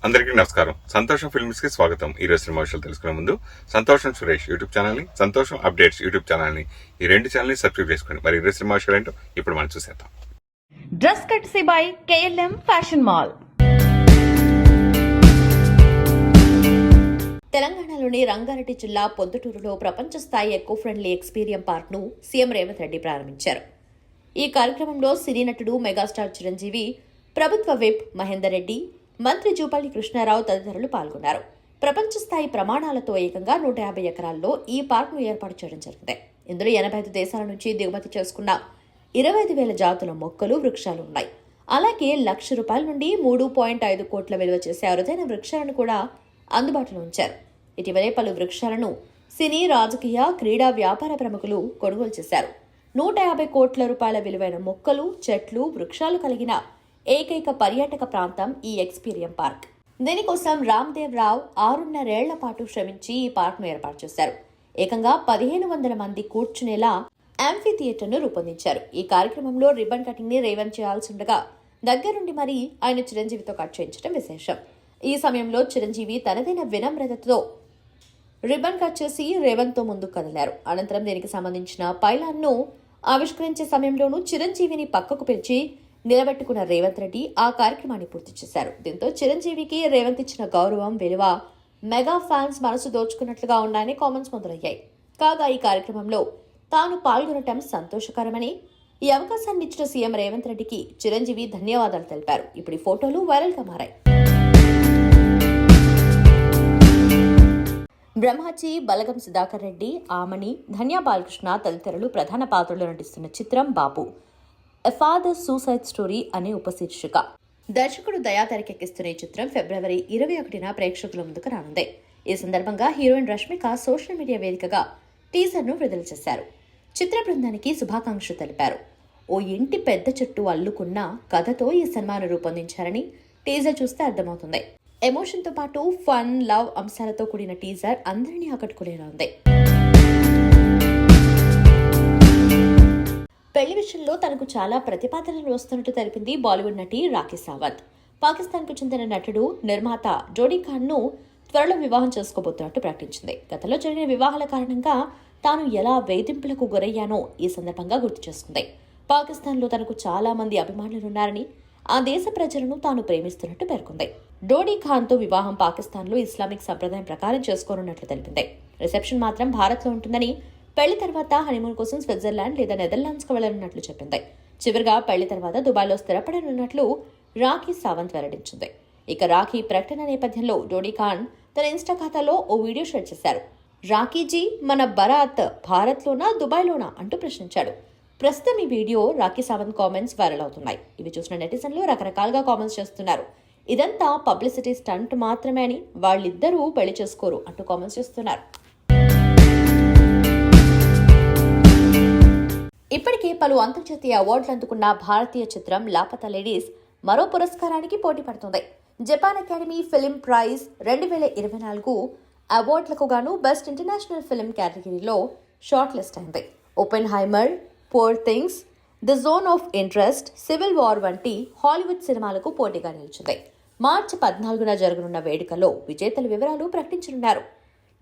అందరికీ నమస్కారం. సంతోషం ఫిల్మ్స్ కి స్వాగతం. ఈ రోజు సినిమా విషయాలు తెలుసుకునే ముందు సంతోషం సురేష్ యూట్యూబ్ ఛానల్ ని, సంతోషం అప్డేట్స్ యూట్యూబ్ ఛానల్ ని, ఈ రెండు ఛానల్ ని సబ్స్క్రైబ్ చేసుకోండి. మరి ఈ రోజు సినిమా విషయాలు ఏంటో ఇప్పుడు మనం చూసేద్దాం. Dress కట్సీ by KLM fashion mall. తెలంగాణలోని రంగారెడ్డి జిల్లా పొద్దుటూరులో ప్రపంచ స్థాయి ఎకో ఫ్రెండ్లీ ఎక్స్పీరియన్స్ పార్క్ ను సీఎం రేవంత్ రెడ్డి ప్రారంభించారు. ఈ కార్యక్రమంలో సినీ నటుడు మెగాస్టార్ చిరంజీవి, ప్రభుత్వ విప్ మహేందర్ రెడ్డి, మంత్రి జూపల్లి కృష్ణారావు తదితరులు పాల్గొన్నారు. ప్రపంచ స్థాయి ప్రమాణాలతో ఏకంగా 150 ఎకరాల్లో ఈ పార్క్ను ఏర్పాటు చేయడం జరిగింది. ఇందులో 85 దేశాల నుంచి దిగుమతి చేసుకున్న 25,000 జాతుల మొక్కలు, వృక్షాలు ఉన్నాయి. అలాగే ₹1,00,000 నుండి 3.5 కోట్ల విలువ చేసే అరుదైన వృక్షాలను కూడా అందుబాటులో ఉంచారు. ఇటీవలే పలు వృక్షాలను సినీ, రాజకీయ, క్రీడా, వ్యాపార ప్రముఖులు కొనుగోలు చేశారు. ₹150 కోట్ల విలువైన మొక్కలు, చెట్లు, వృక్షాలు కలిగిన ఏకైక పర్యాటక ప్రాంతం ఈ ఎక్స్పీరియన్స్ పార్క్. దీనికోసం రామ్దేవ్ రావు 6.5 ఏళ్ల పాటు శ్రమించి ఈ పార్క్ను ఏర్పాటు చేశారు. ఏకంగా 1,500 మంది కూర్చునేలా యాంఫీ థియేటర్ను రూపొందించారు. ఈ కార్యక్రమంలో రిబ్బన్ కటింగ్ ని రేవంత్ చేయాల్సి ఉండగా దగ్గరుండి మరీ ఆయన చిరంజీవితో కట్ చేయించడం విశేషం. ఈ సమయంలో చిరంజీవి తనదైన వినమ్రతతో రిబ్బన్ కట్ చేసి రేవంత్ తో ముందుకు కదిలారు. అనంతరం దీనికి సంబంధించిన పైలాన్ ను ఆవిష్కరించే సమయంలోనూ చిరంజీవిని పక్కకు పిలిచి నిలబెట్టుకున్న రేవంత్ రెడ్డి ఆ కార్యక్రమాన్ని పూర్తి చేశారు. దీంతో చిరంజీవికి రేవంత్ ఇచ్చిన గౌరవం, విలువ మెగా ఫ్యాన్స్ మనసు దోచుకున్నట్లుగా ఉన్నాయని కామెంట్స్ మొదలయ్యాయి. కాగా ఈ కార్యక్రమంలో తాను పాల్గొనటం సంతోషకరమని, ఈ అవకాశాన్ని ఇచ్చిన సీఎం రేవంత్ రెడ్డికి చిరంజీవి ధన్యవాదాలు తెలిపారు. ఇప్పుడు ఈ ఫోటోలు వైరల్ గా మారాయి. బ్రహ్మాజీ, బలగం సుధాకర్ రెడ్డి, ఆమని, ధన్యా బాలకృష్ణ తదితరులు ప్రధాన పాత్రలో నటిస్తున్న చిత్రం బాపు ఎ ఫాదర్ సూసైడ్ స్టోరీ అనే ఉపశీర్షిక. దర్శకుడు దయా తెరకెక్కిస్తున్న ఈ చిత్రం ఫిబ్రవరి 21న ప్రేక్షకుల ముందుకు రానుంది. ఈ సందర్భంగా హీరోయిన్ రష్మిక సోషల్ మీడియా వేదికగా టీజర్ను విడుదల చేశారు. చిత్ర బృందానికి శుభాకాంక్షలు తెలిపారు. ఓ ఇంటి పెద్ద చుట్టూ అల్లుకున్న కథతో ఈ సినిమాను రూపొందించారని టీజర్ చూస్తే అర్థమవుతుంది. ఎమోషన్తో పాటు ఫన్, లవ్ అంశాలతో కూడిన టీజర్ అందరినీ ఆకట్టుకునేలా ఉంది. పెళ్లి విషయంలో తనకు చాలా ప్రతిపాదనలు వస్తున్నట్టు తెలిపింది బాలీవుడ్ నటి రాఖీ సావంత్. పాకిస్తాన్ కు చెందిన నటుడు, నిర్మాత జోడీ ఖాన్ ను త్వరలో వివాహం చేసుకోబోతున్నట్టు ప్రకటించింది. గతంలో జరిగిన వివాహాల కారణంగా తాను ఎలా వేధింపులకు గురయ్యానో ఈ సందర్భంగా గుర్తు చేసుకుంది. పాకిస్తాన్లో తనకు చాలా మంది అభిమానులున్నారని, ఆ దేశ ప్రజలను తాను ప్రేమిస్తున్నట్టు పేర్కొంది. జోడీ ఖాన్ తో వివాహం పాకిస్తాన్లో ఇస్లామిక్ సంప్రదాయం ప్రకారం చేసుకోనున్నట్లు తెలిపింది. రిసెప్షన్ మాత్రం భారత్లో ఉంటుందని, పెళ్లి తర్వాత హనీమూన్ కోసం స్విట్జర్లాండ్ లేదా నెదర్లాండ్స్ కు వెళ్లనున్నట్లు చెప్పింది. చివరిగా పెళ్లి తర్వాత దుబాయ్లో స్థిరపడనున్నట్లు రాఖీ సావంత్ వెల్లడించింది. ఇక రాఖీ ప్రకటన నేపథ్యంలో జోడీ ఖాన్ తన ఇన్స్టా ఖాతాలో ఓ వీడియో షేర్ చేశారు. రాఖీజీ, మన బరాత్ భారత్లోనా దుబాయ్లోనా అంటూ ప్రశ్నించాడు. ప్రస్తుతం ఈ video Rakhi Sawant comments viral అవుతున్నాయి. ఇవి చూసిన నెటిజన్లు రకరకాలుగా కామెంట్స్ చేస్తున్నారు. ఇదంతా పబ్లిసిటీ స్టంట్ మాత్రమే అని, వాళ్ళిద్దరూ పెళ్లి చేసుకోరు అంటూ కామెంట్స్ చేస్తున్నారు. ఇప్పటికే పలు అంతర్జాతీయ అవార్డులు అందుకున్న భారతీయ చిత్రం లాపతా లేడీస్ మరో పురస్కారానికి పోటీ పడుతుంది. జపాన్ అకాడమీ ఫిల్మ్ ప్రైజ్ 2024 అవార్డులకు గాను బెస్ట్ ఇంటర్నేషనల్ ఫిల్మ్ కేటగిరీలో షార్ట్ లిస్ట్ అయింది. Oppenheimer, poor things, the zone of interest, civil war వంటి హాలీవుడ్ సినిమాలకు పోటీగా నిలిచింది. మార్చి 14న జరగనున్న వేడుకలో విజేతల వివరాలు ప్రకటించనున్నారు.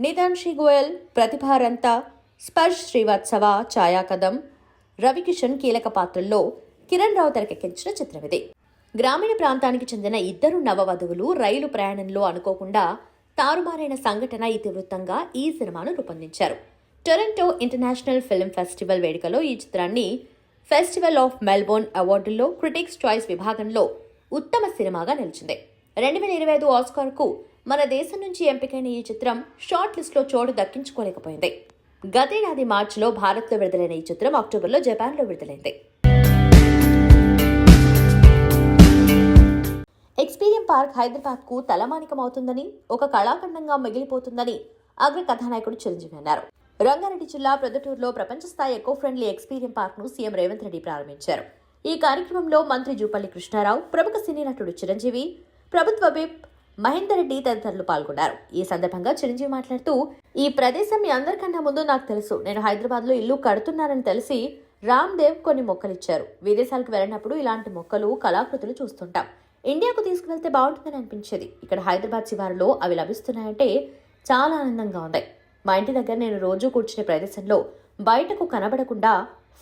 నిదాన్షి గోయల్, ప్రతిభారంత, స్పర్శ్ శ్రీవాత్సవ, ఛాయా కదం, రవికిషన్ కీలక పాత్రల్లో కిరణ్ రావు తెరకెక్కించిన చిత్రం ఇది. గ్రామీణ ప్రాంతానికి చెందిన ఇద్దరు నవవధువులు రైలు ప్రయాణంలో అనుకోకుండా తారుమారైన సంఘటన ఇతివృత్తంగా ఈ సినిమాను రూపొందించారు. టొరంటో ఇంటర్నేషనల్ ఫిల్మ్ ఫెస్టివల్ వేడుకలో ఈ చిత్రాన్ని ఫెస్టివల్ ఆఫ్ మెల్బోర్న్ అవార్డుల్లో క్రిటిక్స్ చాయిస్ విభాగంలో ఉత్తమ సినిమాగా నిలిచింది. 2025 ఆస్కార్కు మన దేశం నుంచి ఎంపికైన ఈ చిత్రం షార్ట్ లిస్ట్లో చోటు దక్కించుకోలేకపోయింది. గతేడాది మార్చిలో భారత్లో విడుదలైన ఈ చిత్రం అక్టోబర్లో జపాన్లో విడుదలైంది. ఎక్స్పీరియన్స్ పార్క్ హైదరాబాద్ కు తలమానికమవుతుందని, ఒక కళాఖండంగా మిగిలిపోతుందని అగ్ర కథానాయకుడు చిరంజీవి అన్నారు. రంగారెడ్డి జిల్లా ప్రొద్దుటూరులో ప్రపంచ స్థాయి ఎకో ఫ్రెండ్లీ ఎక్స్పీరియన్స్ పార్క్ ను సీఎం రేవంత్ రెడ్డి ప్రారంభించారు. ఈ కార్యక్రమంలో మంత్రి జూపల్లి కృష్ణారావు, ప్రముఖ సినీ నటుడు చిరంజీవి, ప్రభుత్వ విప్ మహేందర్ రెడ్డి తదితరులు పాల్గొన్నారు. ఈ సందర్భంగా చిరంజీవి మాట్లాడుతూ, ఈ ప్రదేశం మీ అందరికన్నా ముందు నాకు తెలుసు. నేను హైదరాబాద్ లో ఇల్లు కడుతున్నానని తెలిసి రామ్దేవ్ కొన్ని మొక్కలిచ్చారు. విదేశాలకు వెళ్ళినప్పుడు ఇలాంటి మొక్కలు, కళాకృతులు చూస్తుంటాం. ఇండియాకు తీసుకువెళ్తే బాగుంటుందని అనిపించేది. ఇక్కడ హైదరాబాద్ శివారులో అవి లభిస్తున్నాయంటే చాలా ఆనందంగా ఉంది. మా ఇంటి దగ్గర నేను రోజూ కూర్చునే ప్రదేశంలో బయటకు కనబడకుండా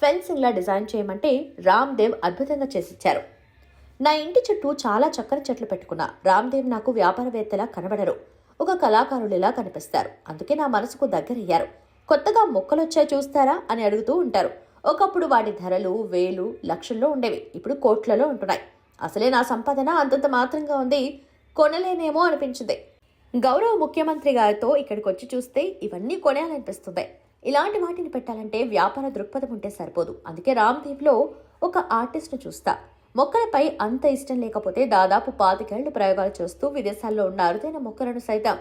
ఫెన్సింగ్లా డిజైన్ చేయమంటే రామ్దేవ్ అద్భుతంగా చేసిచ్చారు. నా ఇంటి చుట్టూ చాలా చక్కని చెట్లు పెట్టుకున్నా. రామ్దేవ్ నాకు వ్యాపారవేత్తలా కనబడరు, ఒక కళాకారుడిలా కనిపిస్తారు. అందుకే నా మనసుకు దగ్గరయ్యారు. కొత్తగా మొక్కలొచ్చాయి చూస్తారా అని అడుగుతూ ఉంటారు. ఒకప్పుడు వాటి ధరలు వేలు లక్షల్లో ఉండేవి, ఇప్పుడు కోట్లలో ఉంటున్నాయి. అసలే నా సంపాదన అంతంత మాత్రంగా ఉంది, కొనలేనేమో అనిపించింది. గౌరవ ముఖ్యమంత్రి గారితో ఇక్కడికి వచ్చి చూస్తే ఇవన్నీ కొనేయాలనిపిస్తుంది. ఇలాంటి వాటిని పెట్టాలంటే వ్యాపార దృక్పథం ఉంటే సరిపోదు. అందుకే రామ్దేవ్లో ఒక ఆర్టిస్ట్ను చూస్తా. మొక్కలపై అంత ఇష్టం లేకపోతే దాదాపు 25 ఏళ్లు ప్రయోగాలు చేస్తూ విదేశాల్లో ఉన్న అరుదైన మొక్కలను సైతం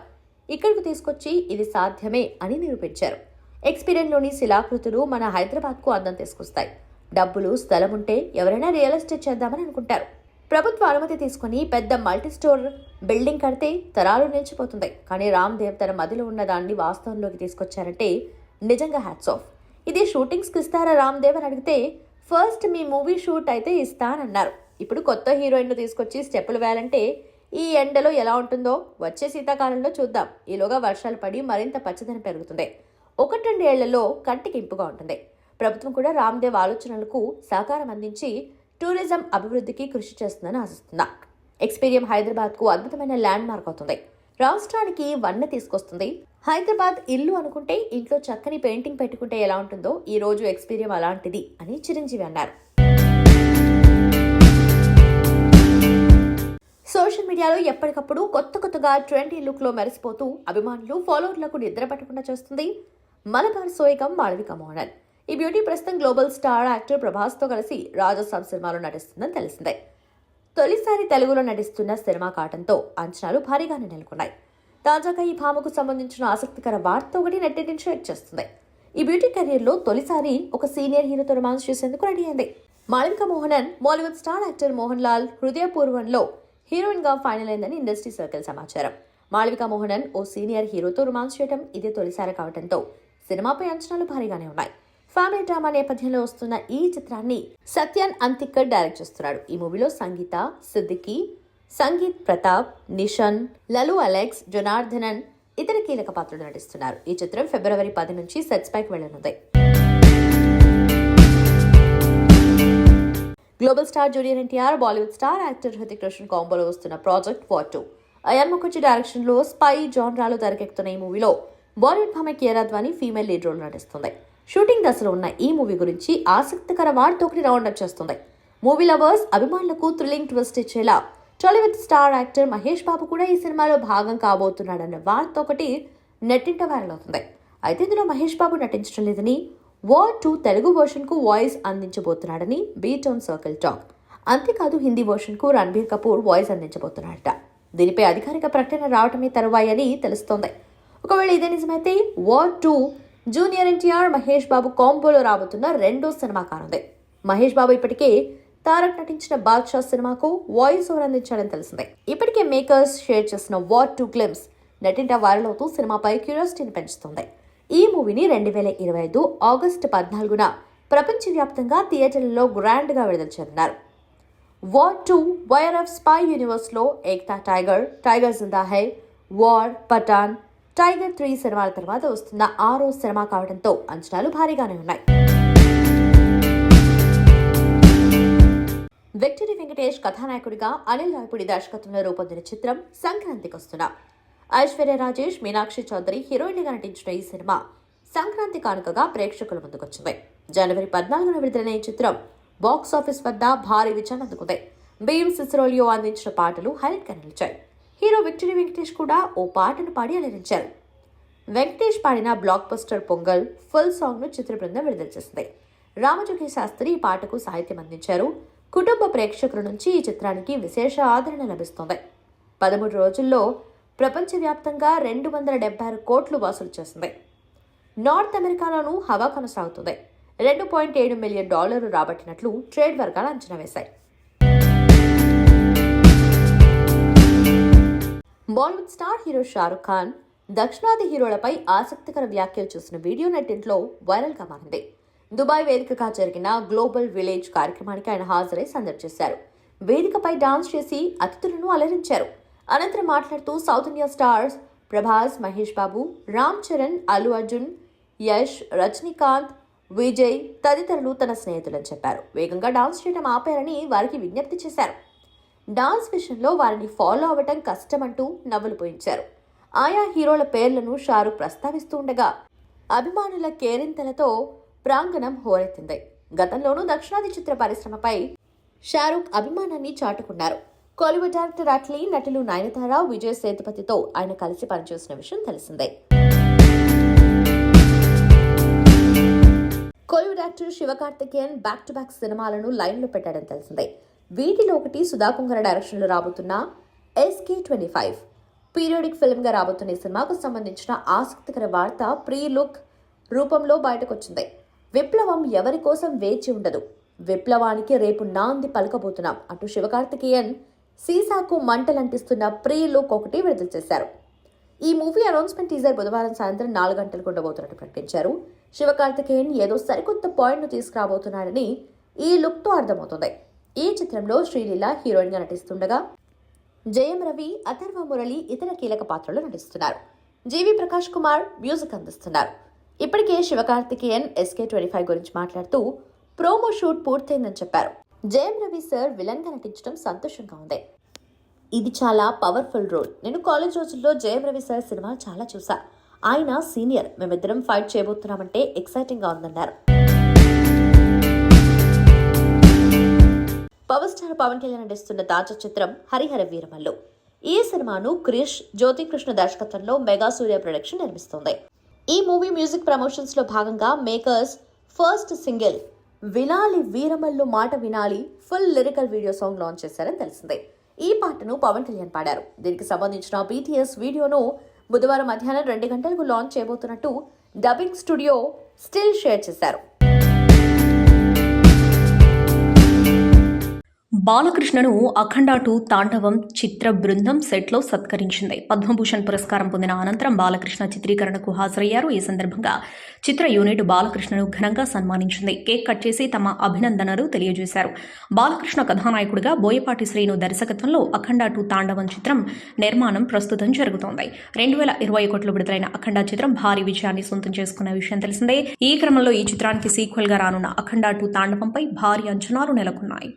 ఇక్కడికి తీసుకొచ్చి ఇది సాధ్యమే అని నిరూపించారు. ఎక్స్పీరియన్లోని శిలాకృతులు మన హైదరాబాద్కు అందం తీసుకొస్తాయి. డబ్బులు స్థలం ఉంటే ఎవరైనా రియల్ ఎస్టేట్ చేద్దామని అనుకుంటారు. ప్రభుత్వ అనుమతి తీసుకుని పెద్ద మల్టీ స్టోర్ బిల్డింగ్ కడితే తరాలు నిలిచిపోతుంది. కానీ రామ్దేవ్ తన మదిలో ఉన్న దాన్ని వాస్తవంలోకి తీసుకొచ్చారంటే నిజంగా హ్యాట్స్ ఆఫ్. ఇది షూటింగ్స్కి ఇస్తారా రామ్దేవ్ అని అడిగితే ఫస్ట్ మీ మూవీ షూట్ అయితే ఇస్తానన్నారు. ఇప్పుడు కొత్త హీరోయిన్ను తీసుకొచ్చి స్టెప్పులు వేయాలంటే ఈ ఎండలో ఎలా ఉంటుందో వచ్చే శీతాకాలంలో చూద్దాం. ఈలోగా వర్షాలు పడి మరింత పచ్చదనం పెరుగుతుంది. 1-2 ఏళ్లలో కంటికి ఇంపుగా ఉంటుంది. ప్రభుత్వం కూడా రామ్దేవ్ ఆలోచనలకు సహకారం అందించి టూరిజం అభివృద్ధికి కృషి చేస్తుందని ఆశిస్తున్నా. ఎక్స్పీరియం హైదరాబాద్కు అద్భుతమైన ల్యాండ్ మార్క్ అవుతుంది. రాష్ట్రానికి వన్నె తీసుకొస్తుంది. హైదరాబాద్ ఇల్లు అనుకుంటే ఇంట్లో చక్కని పెయింటింగ్ పెట్టుకుంటే ఎలా ఉంటుందో ఈ రోజు ఎక్స్పీరియం అలాంటిది అని చిరంజీవి అన్నారు. సోషల్ మీడియాలో ఎప్పటికప్పుడు కొత్తగా ట్రెండీ లుక్ లో మెరిసిపోతూ అభిమానులు ఫాలోవర్లకు నిద్ర పట్టకుండా చేస్తుంది మలబార్ సోయగం మాళవిక మోహనన్. ఈ బ్యూటీ ప్రస్తుతం గ్లోబల్ స్టార్ యాక్టర్ ప్రభాస్తో కలిసి రాజస్థాన్ సినిమాలో నటిస్తుందని తెలిసిందే. తొలిసారి తెలుగులో నటిస్తున్న సినిమా కావడంతో అంచనాలు భారీగానే నెలకొన్నాయి. తాజాగా ఈ భామకు సంబంధించిన ఆసక్తికర వార్త ఒకటి నెట్టింటిని షేక్ చేస్తుంది. ఈ బ్యూటీ కెరీర్లో తొలిసారి ఒక సీనియర్ హీరోతో రొమాన్స్ చేసేందుకు రెడీ అయింది. Malavika Mohanan Bollywood star actor Mohan Lal హృదయపూర్వంలో హీరోయిన్ గా ఫైనల్ అయిందని ఇండస్ట్రీ సర్కిల్ సమాచారం. మాళవిక మోహనన్ ఓ సీనియర్ హీరోతో రొమాన్స్ చేయడం ఇదే తొలిసారి కావడంతో సినిమాపై అంచనాలు భారీగానే ఉన్నాయి. ఫ్యామిలీ డ్రామా నేపథ్యంలో వస్తున్న ఈ చిత్రాన్ని సత్యన్ అంతిక్కర్ డైరెక్ట్ చేస్తున్నాడు. ఈ మూవీలో సంగీత, సిద్దికి, సంగీత్ ప్రతాప్, నిషన్, లలు అలెక్స్, జనార్దనన్ ఇతర కీలక పాత్రలు నటిస్తున్నారు. ఈ చిత్రం ఫిబ్రవరి 10 నుంచి సెట్స్ పైకి వెళ్లనుంది. Global star junior NTR, Bollywood star actor Hrithik Roshan కాంబోలో వస్తున్న project war 2 Ayan Mukherjee direction లో స్పై జాన్రాలో తెరకెక్కుతున్న ఈ మూవీలో బాలీవుడ్ భామ Kiara Advani female lead role నటిస్తుంది. షూటింగ్ దశలో ఉన్న ఈ మూవీ గురించి ఆసక్తికర వార్త ఒకటి రౌండ్ అప్ చేస్తుంది. మూవీ లవర్స్ అభిమానులకు థ్రిల్లింగ్ ట్విస్ట్ ఇచ్చేలా Tollywood star actor Mahesh Babu కూడా ఈ సినిమాలో భాగం కాబోతున్నాడన్న వార్త ఒకటి నెట్టింట వైరల్ అవుతుంది. అయితే ఇందులో మహేష్ బాబు నటించడం లేదని, వార్ 2 తెలుగు వర్షన్ కు వాయిస్ అందించబోతున్నాడని బీటౌన్ సర్కిల్ టాక్. అంతేకాదు హిందీ వర్షన్ కు రణబీర్ కపూర్ వాయిస్ అందించబోతున్నాడట. దీనిపై అధికారిక ప్రకటన రావటమే తరువాయి అని తెలుస్తోంది. ఒకవేళ ఇదే నిజమైతే వార్ 2 జూనియర్ ఎన్టీఆర్, మహేష్ బాబు కాంబోలో రాబోతున్న రెండో సినిమా కానుంది. మహేష్ బాబు ఇప్పటికే తారక్ నటించిన బాద్షా సినిమాకు వాయిస్ ఓవర్ అందించాడని తెలిసిందే. ఇప్పటికే మేకర్స్ షేర్ చేసిన వార్ 2 క్లిప్స్ నెట్టింట వైరల్ అవుతూ సినిమాపై క్యూరియాసిటీని పెంచుతుంది. ఈ మూవీని 2025 ఆగస్టు 14న ప్రపంచవ్యాప్తంగా థియేటర్లలో గ్రాండ్ గా విడుదల చేయనున్నారు. వార్ 2 వైఆర్ఎఫ్ స్పై యూనివర్స్ లో ఏక్తా టైగర్, టైగర్ జిందా హై, వార్, పఠాన్, టైగర్ 3 సినిమాల తర్వాత వస్తున్న 6వ సినిమా కావడంతో అంచనాలు భారీగానే ఉన్నాయి. విక్టరీ వెంకటేష్ కథానాయకుడిగా అనిల్ రాయపూడి దర్శకత్వంలో రూపొందిన చిత్రం సంక్రాంతికి వస్తున్నాం. ఐశ్వర్య రాజేష్, మీనాక్షి చౌదరి హీరోయిన్లుగా నటించిన ఈ సినిమా సంక్రాంతి కానుకగా ప్రేక్షకుల ముందుకొచ్చింది. జనవరి 14న విడుదలైన ఈ చిత్రం బాక్స్ ఆఫీస్ వద్ద భారీ విజయాన్ని అందుకుంది. భీమ్ సిసిరోలియో అందించిన పాటలు హైలైట్ గా నిలిచాయి. హీరో విక్టరీ వెంకటేష్ కూడా ఓ పాటను పాడి అలరించారు. వెంకటేష్ పాడిన block buster pongal full song ను చిత్ర బృందం విడుదల చేసింది. రామజోగి శాస్త్రి ఈ పాటకు సాహిత్యం అందించారు. కుటుంబ ప్రేక్షకుల నుంచి ఈ చిత్రానికి విశేష ఆదరణ లభిస్తోంది. 13 రోజుల్లో ప్రపంచవ్యాప్తంగా 276 కోట్లు వసూలు చేసింది. నార్త్ అమెరికాలోనూ హవా కొనసాగుతుంది. $2.7 మిలియన్ రాబట్టినట్లు ట్రేడ్ వర్గాలు అంచనా వేశాయి. బాలీవుడ్ స్టార్ హీరో షారుఖ్ ఖాన్ దక్షిణాది హీరోలపై ఆసక్తికర వ్యాఖ్యలు చేసిన వీడియో నెట్టింట్లో వైరల్ గా మారింది. దుబాయ్ వేదికగా జరిగిన గ్లోబల్ విలేజ్ కార్యక్రమానికి ఆయన హాజరై సందడి చేశారు. వేదికపై డాన్స్ చేసి అతిథులను అలరించారు. అనంతరం మాట్లాడుతూ south India stars Prabhas, Mahesh Babu, Ram Charan, Allu Arjun, Yash, Rajinikanth, Vijay తదితరులు తన స్నేహితులని చెప్పారు. వేగంగా డాన్స్ చేయడం ఆపారని వారికి విజ్ఞప్తి చేశారు. డాన్స్ విషయంలో వారిని ఫాలో అవ్వటం కష్టమంటూ నవ్వులు పోయించారు. ఆయా హీరోల పేర్లను షారూక్ ప్రస్తావిస్తూ ఉండగా అభిమానుల కేరింతలతో ప్రాంగణం హోరెత్తింది. గతంలోనూ దక్షిణాది చిత్ర పరిశ్రమపై షారూక్ అభిమానాన్ని చాటుకున్నారు. కోలీవుడ్ డైరెక్టర్ అట్లీ, నటులు నయనతార, విజయ్ సేతుపతితో ఆయన కలిసి పనిచేసిన విషయం తెలిసిందే. Kollywood actor Sivakarthikeyan back to back సినిమాలను లైన్లో పెట్టడం తెలిసిందే. వీటిలో ఒకటి సుధాకుంగర డైరెక్షన్లో రాబోతున్న SK25 పీరియాడిక్ ఫిల్మ్గా రాబోతున్న ఈ సినిమాకు సంబంధించిన ఆసక్తికర వార్త ప్రీ లుక్ రూపంలో బయటకొచ్చింది. విప్లవం ఎవరి కోసం వేచి ఉండదు, విప్లవానికి రేపు నాంది పలకబోతున్నాం అంటూ శివకార్తికేయన్ సీసాకు మంటలంటిస్తున్న ప్రీ లుక్ ఒకటి విడుదల చేశారు. ఈ మూవీ అనౌన్స్మెంట్ టీజర్ బుధవారం సాయంత్రం 4 గంటలకు ఉండబోతున్నట్టు ప్రకటించారు. శివకార్తికేయన్ ఏదో సరికొత్త పాయింట్ ను తీసుకురాబోతున్నాడని ఈ లుక్ తో అర్థమవుతుంది. ఈ చిత్రంలో శ్రీలీల హీరోయిన్ గా నటిస్తుండగా జయం రవి, అథర్వ మురళి ఇతర కీలక పాత్రలు నటిస్తున్నారు. జీవి ప్రకాష్ కుమార్ మ్యూజిక్ అందిస్తున్నారు. ఇప్పటికే శివకార్తికేయన్ SK25 గురించి మాట్లాడుతూ ప్రోమో షూట్ పూర్తయిందని చెప్పారు. జయం రవి సార్ విలన్ గా నటించడం సంతోషంగా ఉంది. ఇది చాలా పవర్ఫుల్ రోల్. నేను కాలేజ్ రోజుల్లో జయం రవి సార్ సినిమా చాలా చూసా. ఆయన సీనియర్, మేమిద్దరం ఫైట్ చేయబోతున్నామంటే ఎక్సైటింగ్ గా ఉందన్నారు. పవర్ స్టార్ పవన్ కళ్యాణ్ నటిస్తున్న తాజా చిత్రం హరిహర వీరమల్లు. ఈ సినిమాను క్రిష్, జ్యోతి కృష్ణ దర్శకత్వంలో మెగా సూర్య ప్రొడక్షన్ నిర్మిస్తోంది. ఈ మూవీ మ్యూజిక్ ప్రమోషన్స్ లో భాగంగా మేకర్స్ ఫస్ట్ సింగిల్ వినాలి వీరమల్లు మాట వినాలి full lyrical video song launch చేశారని తెలిసిందే. ఈ పాటను పవన్ కళ్యాణ్ పాడారు. దీనికి సంబంధించిన BTS వీడియోను బుధవారం మధ్యాహ్నం 2 గంటలకు లాంచ్ చేయబోతున్నట్టు డబ్బింగ్ స్టూడియో స్టిల్ షేర్ చేశారు. బాలకృష్ణను అఖండ 2 తాండవం చిత్ర బృందం సెట్లో సత్కరించింది. పద్మభూషణ్ పురస్కారం పొందిన అనంతరం బాలకృష్ణ చిత్రీకరణకు హాజరయ్యారు. ఈ సందర్భంగా చిత్ర యూనిట్ బాలకృష్ణను ఘనంగా సన్మానించింది. కేక్ కట్ చేసి తమ అభినందనలు తెలియజేశారు. బాలకృష్ణ కథానాయకుడిగా బోయపాటి శ్రీను దర్శకత్వంలో అఖండ 2 తాండవం చిత్రం నిర్మాణం ప్రస్తుతం జరుగుతోంది. 2021లో విడుదలైన అఖండ చిత్రం భారీ విజయాన్ని సొంతం చేసుకున్న విషయం తెలిసిందే. ఈ క్రమంలో ఈ చిత్రానికి సీక్వెల్ గా రానున్న అఖండ 2 తాండవంపై భారీ అంచనాలు నెలకొన్నాయి.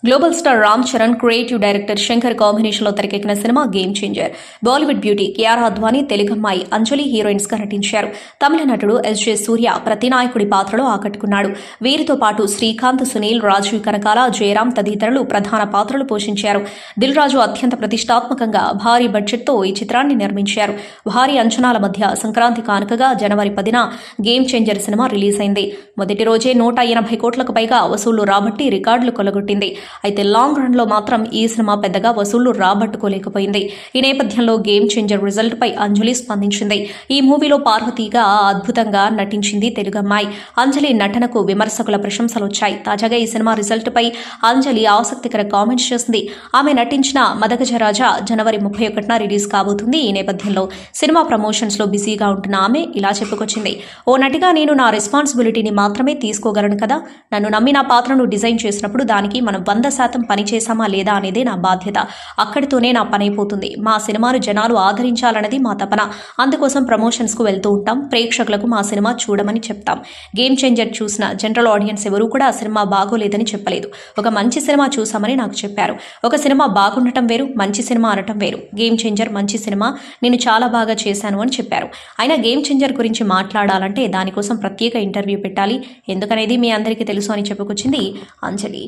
Global star Ram Charan, creative director Shankar కాంబినేషన్లో తెరకెక్కిన సినిమా game changer. Bollywood beauty Kiara Advani, తెలుగమ్మాయి అంజలి హీరోయిన్స్ గా నటించారు. తమిళ నటుడు SJ సూర్య ప్రతినాయకుడి పాత్రలో ఆకట్టుకున్నాడు. వీరితో పాటు శ్రీకాంత్, సునీల్, రాజీవ్ కనకాల, జయరాం తదితరులు ప్రధాన పాత్రలు పోషించారు. దిల్ రాజు అత్యంత ప్రతిష్టాత్మకంగా భారీ బడ్జెట్తో ఈ చిత్రాన్ని నిర్మించారు. భారీ అంచనాల మధ్య సంక్రాంతి కానుకగా జనవరి 10న గేమ్ చేంజర్ సినిమా రిలీజ్ అయింది. మొదటి రోజే 180 కోట్లకు పైగా వసూళ్లు రాబట్టి రికార్డులు కొలగొట్టింది. అయితే లాంగ్ రన్ లో మాత్రం ఈ సినిమా పెద్దగా వసూళ్లు రాబట్టుకోలేకపోయింది. ఈ నేపథ్యంలో గేమ్ చేంజర్ రిజల్ట్ పై అంజలి స్పందించింది. ఈ మూవీలో పార్వతీగా అద్భుతంగా నటించింది తెలుగమ్మాయి. అంజలి నటనకు విమర్శకుల ప్రశంసలు వచ్చాయి. తాజాగా ఈ సినిమా రిజల్ట్ పై అంజలి ఆసక్తికర కామెంట్స్ చేసింది. ఆమె నటించిన మదగజరాజా జనవరి 31న రిలీజ్ కాబోతుంది. ఈ నేపథ్యంలో సినిమా ప్రమోషన్స్ లో బిజీగా ఉంటున్న ఆమె ఇలా చెప్పుకొచ్చింది. ఓ నటిగా నేను నా రెస్పాన్సిబిలిటీని మాత్రమే తీసుకోగలను కదా. నన్ను నమ్మి నా పాత్రను డిజైన్ చేసినప్పుడు దానికి మనం 100% పని చేశామా లేదా అనేదే నా బాధ్యత. అక్కడితోనే నా పని అయిపోతుంది. మా సినిమాను జనాలు ఆదరించాలన్నది మా తపన. అందుకోసం ప్రమోషన్స్ కు వెళ్తూ ఉంటాం. ప్రేక్షకులకు మా సినిమా చూడమని చెప్తాం. గేమ్ చేంజర్ చూసిన జనరల్ ఆడియన్స్ ఎవరూ కూడా సినిమా బాగోలేదని చెప్పలేదు. ఒక మంచి సినిమా చూసామని నాకు చెప్పారు. ఒక సినిమా బాగుండటం వేరు, మంచి సినిమా అనటం వేరు. గేమ్ చేంజర్ మంచి సినిమా, నేను చాలా బాగా చేశాను అని చెప్పారు. అయినా గేమ్ చేంజర్ గురించి మాట్లాడాలంటే దానికోసం ప్రత్యేక ఇంటర్వ్యూ పెట్టాలి. ఎందుకనేది మీ అందరికీ తెలుసు అని చెప్పుకొచ్చింది అంజలి.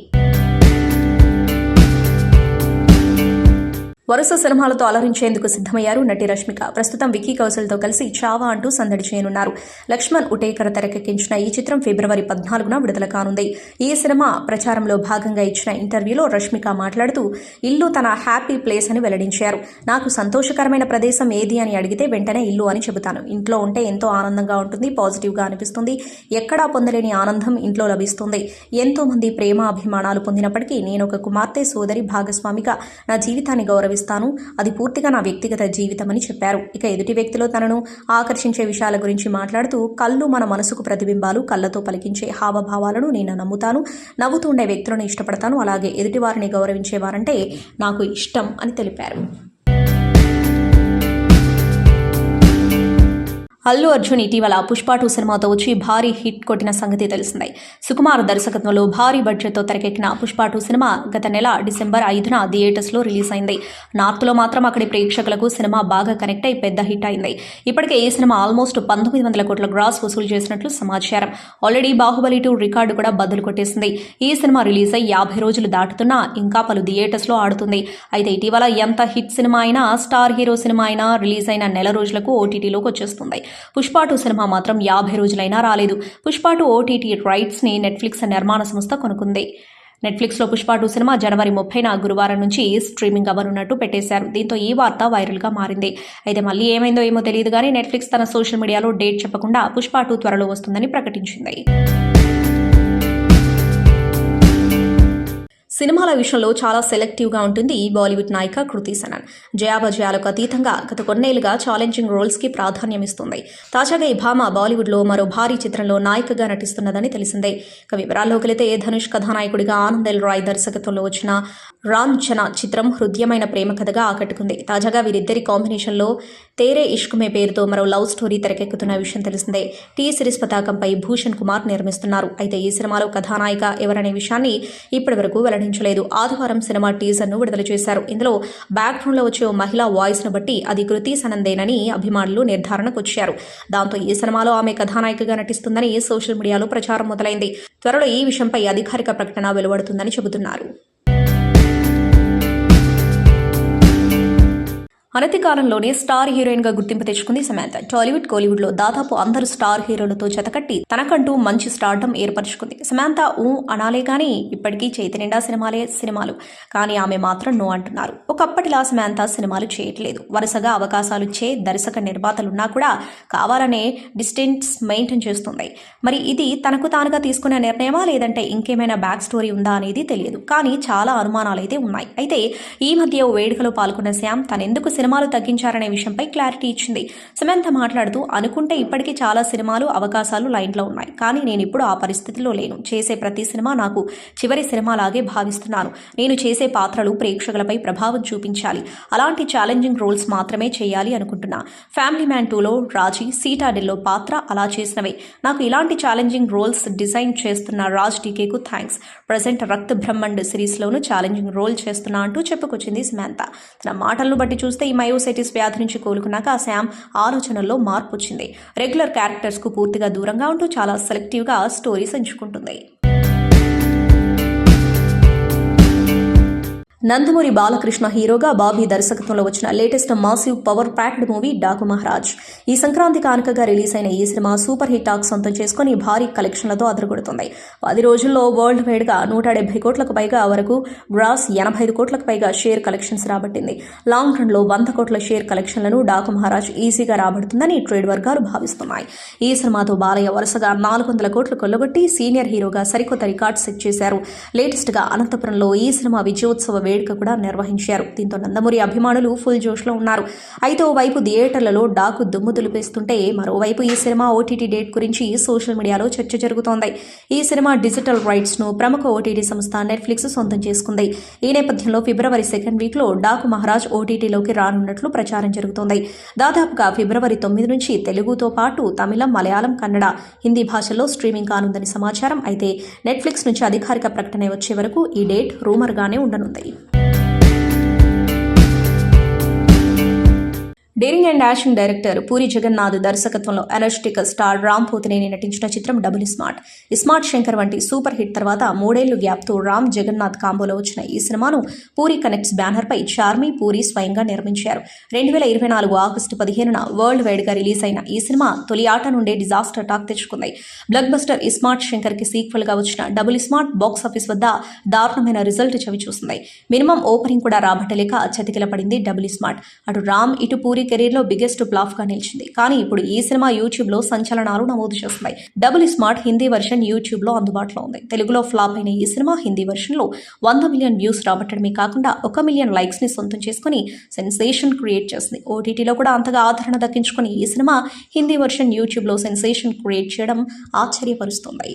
వరుస సినిమాలతో అలరించేందుకు సిద్ధమయ్యారు నటి రష్మిక. ప్రస్తుతం విక్కీ కౌశల్తో కలిసి చావా అంటూ సందడి చేయనున్నారు. లక్ష్మణ్ ఉటేకర్ తెరకెక్కించిన ఈ చిత్రం ఫిబ్రవరి 14న విడుదల కానుంది. ఈ సినిమా ప్రచారంలో భాగంగా ఇచ్చిన ఇంటర్వ్యూలో రష్మిక మాట్లాడుతూ ఇల్లు తన హ్యాపీ ప్లేస్ అని వెల్లడించారు. నాకు సంతోషకరమైన ప్రదేశం ఏది అని అడిగితే వెంటనే ఇల్లు అని చెబుతాను. ఇంట్లో ఉంటే ఎంతో ఆనందంగా ఉంటుంది, పాజిటివ్గా అనిపిస్తుంది. ఎక్కడా పొందలేని ఆనందం ఇంట్లో లభిస్తుంది. ఎంతో మంది ప్రేమ అభిమానాలు పొందినప్పటికీ నేను ఒక కుమార్తె, సోదరి, భాగస్వామిగా నా జీవితాన్ని గౌరవిస్తాను గౌరవిస్తాను. అది పూర్తిగా నా వ్యక్తిగత జీవితమని చెప్పారు. ఇక ఎదుటి వ్యక్తిలో తనను ఆకర్షించే విషయాల గురించి మాట్లాడుతూ కళ్ళు మన మనసుకు ప్రతిబింబాలు, కళ్ళతో పలికించే హావభావాలను నేను నమ్ముతాను. నవ్వుతూ ఉండే వ్యక్తులను ఇష్టపడతాను. అలాగే ఎదుటి వారిని గౌరవించేవారంటే నాకు ఇష్టం అని తెలిపారు. అల్లు అర్జున్ ఇటీవల పుష్ప 2 సినిమాతో వచ్చి భారీ హిట్ కొట్టిన సంగతి తెలిసిందే. సుకుమార్ దర్శకత్వంలో భారీ బడ్జెట్తో తెరకెక్కిన పుష్ప 2 సినిమా గత నెల డిసెంబర్ 5న థియేటర్స్లో రిలీజ్ అయింది. నార్త్లో మాత్రం అక్కడి ప్రేక్షకులకు సినిమా బాగా కనెక్ట్ అయి పెద్ద హిట్ అయింది. ఇప్పటికే ఈ సినిమా ఆల్మోస్ట్ 1900 కోట్ల గ్రాస్ వసూలు చేసినట్లు సమాచారం. ఆల్రెడీ బాహుబలి 2 రికార్డు కూడా బద్దలు కొట్టేసింది. ఈ సినిమా రిలీజ్ అయి 50 రోజులు దాటుతున్నా ఇంకా పలు థియేటర్స్లో ఆడుతుంది. అయితే ఇటీవల ఎంత హిట్ సినిమా అయినా, స్టార్ హీరో సినిమా అయినా రిలీజ్ అయిన నెల రోజులకు ఓటీటీలోకి వచ్చేస్తుంది. పుష్ప 2 సినిమా మాత్రం 50 రోజులైనా రాలేదు. పుష్ప 2 ఓటీటీ రైట్స్ ని నెట్ఫ్లిక్స్ నిర్మాణ సంస్థ కొనుక్కుంది. నెట్ఫ్లిక్స్లో పుష్ప 2 సినిమా జనవరి 30న గురువారం నుంచి స్ట్రీమింగ్ అవ్వనున్నట్టు పెట్టేశారు. దీంతో ఈ వార్త వైరల్గా మారింది. అయితే మళ్ళీ ఏమైందో ఏమో తెలియదు కానీ నెట్ఫ్లిక్స్ తన సోషల్ మీడియాలో డేట్ చెప్పకుండా పుష్ప 2 త్వరలో వస్తుందని ప్రకటించింది. సినిమాల విషయంలో చాలా సెలెక్టివ్గా ఉంటుంది ఈ బాలీవుడ్ నాయిక కృతి సనన్. జయాపజయాలకు అతీతంగా గత కొన్నేళ్లుగా ఛాలెంజింగ్ రోల్స్కి ప్రాధాన్యమిస్తుంది. తాజాగా ఈ భామ బాలీవుడ్లో మరో భారీ చిత్రంలో నాయికగా నటిస్తున్నదని తెలిసిందే. ఇక వివరాల్లోకి వెళితే ధనుష్ కథానాయకుడిగా ఆనంద్ ఎల్ రాయ్ దర్శకత్వంలో వచ్చిన రాంఛన చిత్రం హృదయమైన ప్రేమ కథగా ఆకట్టుకుంది. తాజాగా వీరిద్దరి కాంబినేషన్లో తేరే ఇష్క్ మే పేరుతో మరో లవ్ స్టోరీ తెరకెక్కుతున్న విషయం తెలిసిందే. టీ సిరీస్ పతాకంపై భూషణ్ కుమార్ నిర్మిస్తున్నారు. అయితే ఈ సినిమాలో కథానాయిక ఎవరనే విషయాన్ని ఇప్పటివరకు వెల్లడించలేదు. ఆదివారం సినిమా టీజర్ను విడుదల చేశారు. ఇందులో బ్యాక్గ్రౌండ్లో వచ్చే ఓ మహిళా వాయిస్ను బట్టి అది కృతి సనందేనని అభిమానులు నిర్ధారణకు వచ్చారు. దాంతో ఈ సినిమాలో ఆమె కథానాయికగా నటిస్తుందని సోషల్ మీడియాలో ప్రచారం మొదలైంది. త్వరలో ఈ విషయంపై అధికారిక ప్రకటన వెలువడుతుందని చెబుతున్నారు. అనతి కాలంలోనే స్టార్ హీరోయిన్గా గుర్తింపు తెచ్చుకుంది సమాంత. టాలీవుడ్, కోలీవుడ్లో దాదాపు అందరు స్టార్ హీరోలతో జతకట్టి తనకంటూ మంచి స్టార్డమ్ ఏర్పరచుకుంది. సమాంత అనాలే కానీ ఇప్పటికీ చేతి నిండా సినిమాలు కానీ ఆమె మాత్రం నో అంటున్నారు. ఒకప్పటిలా సమాంత సినిమాలు చేయట్లేదు. వరుసగా అవకాశాలు ఇచ్చే దర్శక నిర్మాతలున్నా కూడా కావాలనే డిస్టెన్స్ మెయింటైన్ చేస్తుంది. మరి ఇది తనకు తానుగా తీసుకున్న నిర్ణయమా లేదంటే ఇంకేమైనా బ్యాక్ స్టోరీ ఉందా అనేది తెలియదు. కానీ చాలా అనుమానాలైతే ఉన్నాయి. అయితే ఈ మధ్య ఓ వేడుకలో పాల్గొన్న శ్యామ్ తనెందుకు సినిమాలు తగ్గించారనే విషయంపై క్లారిటీ ఇచ్చింది. సమంత మాట్లాడుతూ, అనుకుంటే ఇప్పటికీ చాలా సినిమాలు అవకాశాలు లైన్లో ఉన్నాయి. కానీ నేను ఇప్పుడు ఆ పరిస్థితిలో లేను. చేసే ప్రతి సినిమా నాకు చివరి సినిమాలాగే భావిస్తున్నాను. నేను చేసే పాత్రలు ప్రేక్షకులపై ప్రభావం చూపించాలి. అలాంటి ఛాలెంజింగ్ రోల్స్ మాత్రమే చేయాలి అనుకుంటున్నా. ఫ్యామిలీ మ్యాన్ 2లో రాజీ, సీటాడెల్లో పాత్ర అలా చేసినవే. నాకు ఇలాంటి ఛాలెంజింగ్ రోల్స్ డిజైన్ చేస్తున్న రాజ్ టీకేకు థ్యాంక్స్. ప్రజెంట్ రక్త్ బ్రహ్మండ్ సిరీస్లోనూ ఛాలెంజింగ్ రోల్ చేస్తున్నా అంటూ చెప్పుకొచ్చింది సమంత. తన మాటలను బట్టి చూస్తే ఈ మయోసైటిస్ వ్యాధి నుంచి కోలుకున్నాక శామ్ ఆలోచనల్లో మార్పు వచ్చింది. రెగ్యులర్ క్యారెక్టర్స్కు పూర్తిగా దూరంగా ఉంటూ చాలా సెలెక్టివ్గా స్టోరీస్ ఎంచుకుంటుంది. నందమూరి బాలకృష్ణ హీరోగా బాబీ దర్శకత్వంలో వచ్చిన latest massive power packed movie Daaku Maharaj. ఈ సంక్రాంతి కానుకగా రిలీజ్ అయిన ఈ సినిమా సూపర్ హిట్ టాక్ సొంతం చేసుకుని భారీ కలెక్షన్లతో అదరగొడుతుంది. 10 రోజుల్లో వరల్డ్ వైడ్ గా 170 కోట్లకు పైగా వరకు గ్రాస్, 85 కోట్లకు పైగా షేర్ కలెక్షన్స్ రాబట్టింది. లాంగ్ రన్ లో 100 కోట్ల షేర్ కలెక్షన్లను డాకు మహారాజ్ ఈజీగా రాబడుతుందని ట్రేడ్ వర్గాలు భావిస్తున్నాయి. ఈ సినిమాతో బాలయ్య వరుసగా 400 కోట్లు కొల్లగొట్టి సీనియర్ హీరోగా సరికొత్త రికార్డ్ సెట్ చేశారు. లేటెస్ట్ గా అనంతపురంలో ఈ సినిమా విజయోత్సవ వేడుక కూడా నిర్వహించారు. దీంతో నందమూరి అభిమానులు ఫుల్ జోష్లో ఉన్నారు. అయితే ఓవైపు థియేటర్లలో డాకు దుమ్ము దులిపేస్తుంటే మరోవైపు ఈ సినిమా ఓటీటీ డేట్ గురించి సోషల్ మీడియాలో చర్చ జరుగుతోంది. ఈ సినిమా డిజిటల్ రైట్స్ ను ప్రముఖ ఓటీటీ సంస్థ నెట్ఫ్లిక్స్ సొంతం చేసుకుంది. ఈ నేపథ్యంలో ఫిబ్రవరి 2nd వీక్ లో డాకు మహారాజ్ ఓటీటీలోకి రానున్నట్లు ప్రచారం జరుగుతోంది. దాదాపుగా ఫిబ్రవరి 9 నుంచి తెలుగుతో పాటు తమిళం, మలయాళం, కన్నడ, హిందీ భాషల్లో స్ట్రీమింగ్ కానుందని సమాచారం. అయితే నెట్ఫ్లిక్స్ నుంచి అధికారిక ప్రకటన వచ్చే వరకు ఈ డేట్ రూమర్ గానే ఉండనుంది. Daring and action director Puri Jagannadh దర్శకత్వంలో ఎనర్జెటిక్ స్టార్ రామ్ పోతినేని నటించిన చిత్రం డబుల్ స్మార్ట్. స్మార్ట్ శంకర్ వంటి సూపర్ హిట్ తర్వాత 3 ఏళ్లు గ్యాప్తో రామ్ జగన్నాథ్ కాంబోలో వచ్చిన ఈ సినిమాను పూరి కనెక్ట్స్ బ్యానర్పై చార్మి పూరి స్వయంగా నిర్మించారు. 2024 ఆగస్టు 15న వరల్డ్ వైడ్ గా రిలీజ్ అయిన ఈ సినిమా తొలి ఆట నుండే డిజాస్టర్ టాక్ తెచ్చుకుంది. బ్లాక్ బస్టర్ స్మార్ట్ శంకర్ కి సీక్వెల్ గా వచ్చిన డబుల్ స్మార్ట్ బాక్సాఫీస్ వద్ద దారుణమైన రిజల్ట్ చవి చూసింది. మినిమం ఓపెనింగ్ కూడా రాబట్టలేక చతికిల పడింది డబుల్ స్మార్ట్. అటు రామ్, ఇటు పూరి కెరీర్లో బిగ్గెస్ట్ ఫ్లాప్ గా నిలిచింది. కానీ ఇప్పుడు ఈ సినిమా యూట్యూబ్ లో సంచలనాలు నమోదు చేస్తున్నాయి. Double smart Hindi version YouTube లో అందుబాటులో ఉంది. తెలుగులో ఫ్లాప్ అయిన ఈ సినిమా హిందీ వర్షన్ లో 100 మిలియన్ వ్యూస్ రాబట్టడమే కాకుండా 1 మిలియన్ లైక్స్ ని సొంతం చేసుకుని సెన్సేషన్ క్రియేట్ చేసింది. ఓటీటీలో కూడా అంతగా ఆదరణ దక్కించుకుని ఈ సినిమా హిందీ వర్షన్ యూట్యూబ్ లో సెన్సేషన్ క్రియేట్ చేయడం ఆశ్చర్యపరుస్తుంది.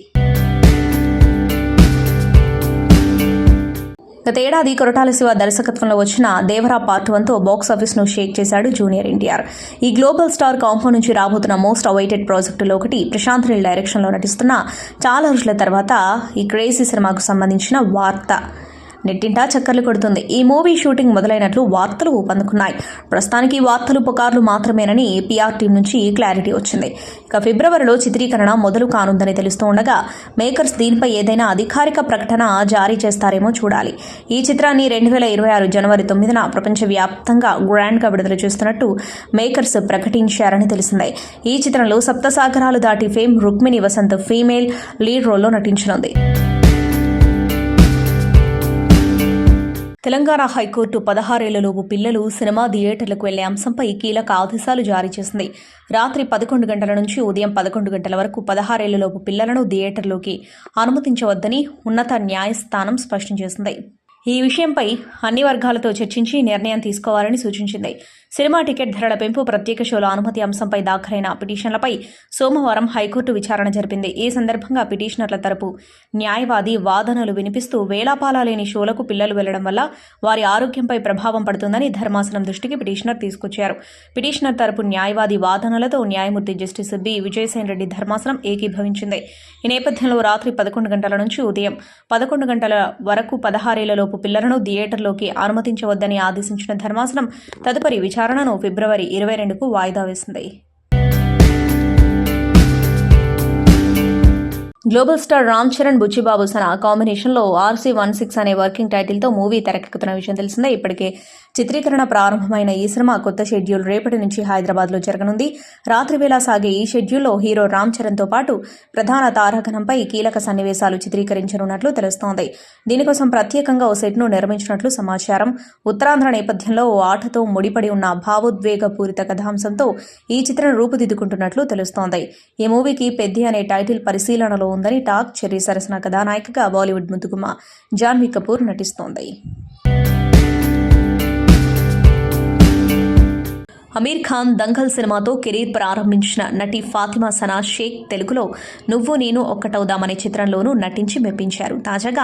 గతేడాది కొరటాల శివ దర్శకత్వంలో వచ్చిన దేవరా పార్ట్ 1తో బాక్సాఫీస్ ను షేక్ చేశాడు జూనియర్ ఎన్టీఆర్. ఈ గ్లోబల్ స్టార్ కాంపౌండ్ నుంచి రాబోతున్న మోస్ట్ అవైటెడ్ ప్రాజెక్టులో ఒకటి ప్రశాంత్ నీల్ డైరెక్షన్ లో నటిస్తున్న చాలా రోజుల తర్వాత ఈ క్రేజీ సినిమాకు సంబంధించిన వార్త నెట్టింటా చక్కర్లు కొడుతుంది. ఈ మూవీ షూటింగ్ మొదలైనట్లు వార్తలు ఊపందుకున్నాయి. ప్రస్తుతానికి వార్తలు పుకార్లు మాత్రమేనని పీఆర్ టీం నుంచి క్లారిటీ వచ్చింది. ఇక ఫిబ్రవరిలో చిత్రీకరణ మొదలు కానుందని తెలుస్తూ ఉండగా మేకర్స్ దీనిపై ఏదైనా అధికారిక ప్రకటన జారీ చేస్తారేమో చూడాలి. ఈ చిత్రాన్ని 2026 జనవరి 9న ప్రపంచవ్యాప్తంగా గ్రాండ్గా విడుదల చేస్తున్నట్టు మేకర్స్ ప్రకటించారని తెలిసింది. ఈ చిత్రంలో Sapta Sagaralu Dhaati fame Rukmini Vasanth female lead రోల్లో నటించనుంది. తెలంగాణ హైకోర్టు 16 ఏళ్లలోపు పిల్లలు సినిమా థియేటర్లకు వెళ్లే అంశంపై కీలక ఆదేశాలు జారీ చేసింది. రాత్రి 11 గంటల నుంచి ఉదయం 11 గంటల వరకు 16 ఏళ్లలోపు పిల్లలను థియేటర్లోకి అనుమతించవద్దని ఉన్నత న్యాయస్థానం స్పష్టం చేసింది. ఈ విషయంపై అన్ని వర్గాలతో చర్చించి నిర్ణయం తీసుకోవాలని సూచించింది. సినిమా టికెట్ ధరల పెంపు, ప్రత్యేక షోల అనుమతి అంశంపై దాఖలైన పిటిషన్లపై సోమవారం హైకోర్టు విచారణ జరిపింది. ఈ సందర్భంగా పిటిషనర్ల తరపు న్యాయవాది వాదనలు వినిపిస్తూ వేలాపాలా లేని షోలకు పిల్లలు వెళ్లడం వల్ల వారి ఆరోగ్యంపై ప్రభావం పడుతుందని ధర్మాసనం దృష్టికి పిటిషనర్ తీసుకొచ్చారు. పిటిషనర్ తరపు న్యాయవాది వాదనలతో న్యాయమూర్తి జస్టిస్ బి విజయసేన్ రెడ్డి ధర్మాసనం ఏకీభవించింది. ఈ నేపథ్యంలో రాత్రి 11 గంటల నుంచి ఉదయం 11 గంటల వరకు 16 ఏళ్లలోపు పిల్లలను థియేటర్లోకి అనుమతించవద్దని ఆదేశించిన ధర్మాసనం తదుపరి విచారణను ఫిబ్రవరి 22కు వాయిదా వేసింది. గ్లోబల్ స్టార్ రామ్ చరణ్ బుచ్చిబాబు సన కాంబినేషన్లో RC16 అనే వర్కింగ్ టైటిల్తో మూవీ తెరకెక్కుతున్న విషయం తెలిసిందే. ఇప్పటికే చిత్రీకరణ ప్రారంభమైన ఈ సినిమా కొత్త షెడ్యూల్ రేపటి నుంచి హైదరాబాద్లో జరగనుంది. రాత్రి వేళ సాగే ఈ షెడ్యూల్లో హీరో రామ్ చరణ్తో పాటు ప్రధాన తారాగణంపై కీలక సన్నివేశాలు చిత్రీకరించనున్నట్లు తెలుస్తోంది. దీనికోసం ప్రత్యేకంగా ఓ సెట్ను నిర్మించినట్లు సమాచారం. ఉత్తరాంధ్ర నేపథ్యంలో ఓ ఆటతో ముడిపడి ఉన్న భావోద్వేగపూరిత కథాంశంతో ఈ చిత్రం రూపుదిద్దుకుంటున్నట్లు తెలుస్తోంది. ఈ మూవీకి పెద్ది అనే టైటిల్ పరిశీలనలో ఉందని టాక్. చెర్రీ సరసన కథానాయికగా బాలీవుడ్ ముద్దుగుమ్మ జాన్వీ కపూర్ నటిస్తోంది. అమీర్ ఖాన్ దంగల్ సినిమాతో కెరీర్ ప్రారంభించిన నటి ఫాతిమా సనా షేక్ తెలుగులో నువ్వు నేను ఒక్కటవుదామనే చిత్రంలోనూ నటించి మెప్పించారు. తాజాగా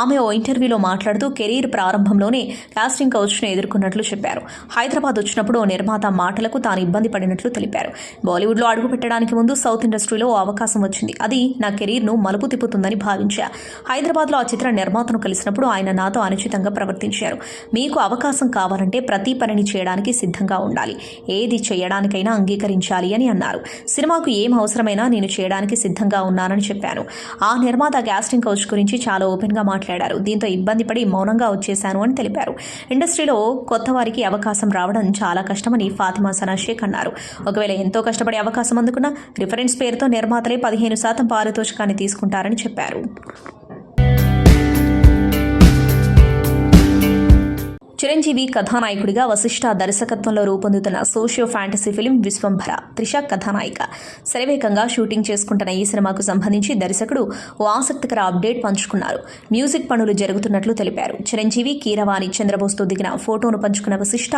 ఆమె ఓ ఇంటర్వ్యూలో మాట్లాడుతూ కెరీర్ ప్రారంభంలోనే కాస్టింగ్ కౌచ్ను ఎదుర్కొన్నట్లు చెప్పారు. హైదరాబాద్ వచ్చినప్పుడు ఓ నిర్మాత మాటలకు తాను ఇబ్బంది పడినట్లు తెలిపారు. బాలీవుడ్లో అడుగుపెట్టడానికి ముందు సౌత్ ఇండస్ట్రీలో ఓ అవకాశం వచ్చింది. అది నా కెరీర్ను మలుపు తిప్పుతుందని భావించా. హైదరాబాద్లో ఆ చిత్ర నిర్మాతను కలిసినప్పుడు ఆయన నాతో అనుచితంగా ప్రవర్తించారు. మీకు అవకాశం కావాలంటే ప్రతి పనిని చేయడానికి సిద్ధంగా ఉండాలి, ఏది చేయడానికైనా అంగీకరించాలి అని అన్నారు. సినిమాకు ఏం అవసరమైనా నేను చేయడానికి సిద్ధంగా ఉన్నానని చెప్పాను. ఆ నిర్మాత కాస్టింగ్ కౌచ్ గురించి చాలా ఓపెన్గా మాట్లాడారు. దీంతో ఇబ్బంది పడి మౌనంగా వచ్చేశాను అని తెలిపారు. ఇండస్ట్రీలో కొత్త వారికి అవకాశం రావడం చాలా కష్టమని ఫాతిమా సనా షేక్ అన్నారు. ఒకవేళ ఎంతో కష్టపడి అవకాశం అందుకున్న రిఫరెన్స్ పేరుతో నిర్మాతలే 15% పారితోషికాన్ని తీసుకుంటారని చెప్పారు. చిరంజీవి కథానాయకుడిగా వశిష్ఠ దర్శకత్వంలో రూపొందుతున్న socio fantasy film Vishwambhara. Trisha కథానాయిక. శరవేగంగా షూటింగ్ చేసుకుంటున్న ఈ సినిమాకు సంబంధించి దర్శకుడు ఓ ఆసక్తికర అప్డేట్ పంచుకున్నారు. మ్యూజిక్ పనులు జరుగుతున్నట్లు తెలిపారు. చిరంజీవి, కీరవాణి, చంద్రబోస్తో దిగిన ఫోటోను పంచుకున్న వశిష్ఠ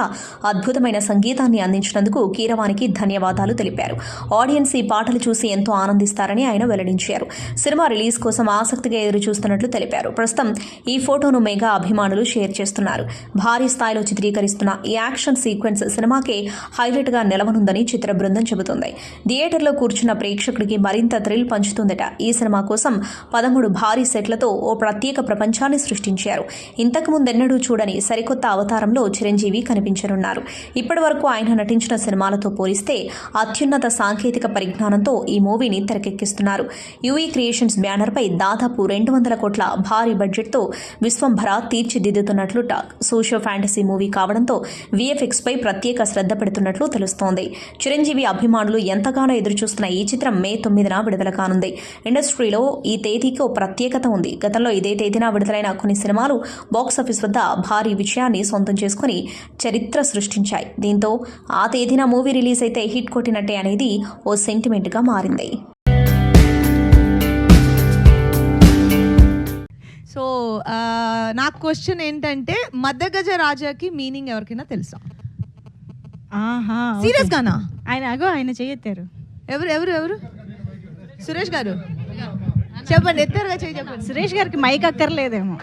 అద్భుతమైన సంగీతాన్ని అందించినందుకు కీరవాణికి ధన్యవాదాలు తెలిపారు. ఆడియన్స్ ఈ పాటలు చూసి ఎంతో ఆనందిస్తారని ఆయన వెల్లడించారు. సినిమా రిలీజ్ కోసం ఆసక్తిగా ఎదురు చూస్తున్నట్లు తెలిపారు. ప్రస్తుతం ఈ ఫోటోను మెగా అభిమానులు షేర్ చేస్తున్నారు. భారీ స్థాయిలో చిత్రీకరిస్తున్న ఈ యాక్షన్ సీక్వెన్స్ సినిమాకే హైలైట్గా నిలవనుందని చిత్ర బృందం చెబుతోంది. థియేటర్లో కూర్చున్న ప్రేక్షకుడికి మరింత థ్రిల్ పంచుతుందట. ఈ సినిమా కోసం 13 భారీ సెట్లతో ఓ ప్రత్యేక ప్రపంచాన్ని సృష్టించారు. ఇంతకు ముందెన్నడూ చూడని సరికొత్త అవతారంలో చిరంజీవి కనిపించనున్నారు. ఇప్పటి వరకు ఆయన నటించిన సినిమాలతో పోలిస్తే అత్యున్నత సాంకేతిక పరిజ్ఞానంతో ఈ మూవీని తెరకెక్కిస్తున్నారు. యూఈ క్రియేషన్స్ బ్యానర్పై దాదాపు 200 కోట్ల భారీ బడ్జెట్తో విశ్వంభర తీర్చిదిద్దుతున్నట్లు టాక్. సోషియో ఫ్యాంటసీ మూవీ కావడంతో వీఎఫ్ఎక్స్ పై ప్రత్యేక శ్రద్ధ పెడుతున్నట్లు తెలుస్తోంది. చిరంజీవి అభిమానులు ఎంతగానో ఎదురుచూస్తున్న ఈ చిత్రం మే 9న విడుదల కానుంది. ఇండస్ట్రీలో ఈ తేదీకి ఓ ప్రత్యేకత ఉంది. గతంలో ఇదే తేదీన విడుదలైన కొన్ని సినిమాలు బాక్సాఫీస్ వద్ద భారీ విజయాన్ని సొంతం చేసుకుని చరిత్ర సృష్టించాయి. దీంతో ఆ తేదీన మూవీ రిలీజ్ అయితే హిట్ కొట్టినట్టే అనేది ఓ సెంటిమెంట్గా మారింది. సో నాకు క్వశ్చన్ ఏంటంటే మద్దగజ రాజాకి మీనింగ్ ఎవరికైనా తెలుసా? సీరియస్ గానా? ఆయన చేయెత్తారు. ఎవరు ఎవరు ఎవరు? సురేష్ గారు చెప్పండి, ఎత్తారుగా చేయి చెప్పండి. సురేష్ గారికి మైక్ అక్కర్లేదేమో.